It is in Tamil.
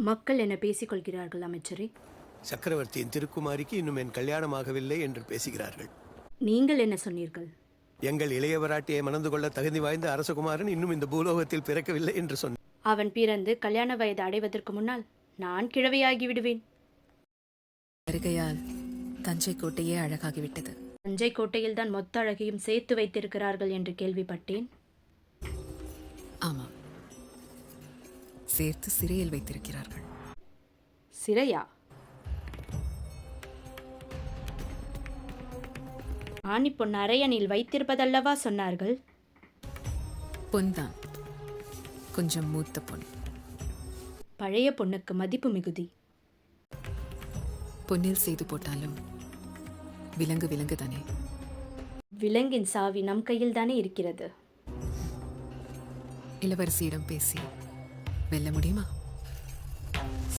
மக்கள் என்ன பேசிக்கொள்கிறார்கள் அமைச்சரே? சக்கரவர்த்தியின் திருக்குமாரிக்கு இன்னும் என் கல்யாணமாகவில்லை என்று பேசுகிறார்கள். நீங்கள் என்ன சொன்னீர்கள்? எங்கள் இளையவராட்டியை மணந்து கொள்ள தகுதி வாய்ந்த அரசகுமாரன் இன்னும் இந்த பூலோகத்தில் பிறக்கவில்லை என்று சொன்னார். அவன் பிறந்து கல்யாண வயது அடைவதற்கு முன்னால் நான் கிழவியாகி விடுவேன். வருகையால் தஞ்சை கோட்டையே அழகாகிவிட்டது. தஞ்சை கோட்டையில் தான் மொத்த அழகையும் சேர்த்து வைத்திருக்கிறார்கள் என்று கேள்விப்பட்டேன். ஆமாம், சேர்த்து சிறையில் வைத்திருக்கிறார்கள். சிறையா? ஆணி பொன் அரையணில் வைத்திருப்பதல்லவா சொன்னார்கள்? பொன்தான், கொஞ்சம் மூத்த பொன். பழைய பொண்ணுக்கு மதிப்பு மிகுதி. பொன்னில் செய்து போட்டாலும் விலங்கு விலங்கு தானே. விலங்கின் சாவி நம் கையில் தானே இருக்கிறது. இளவரசியிடம் பேசி வெல்ல முடியுமா?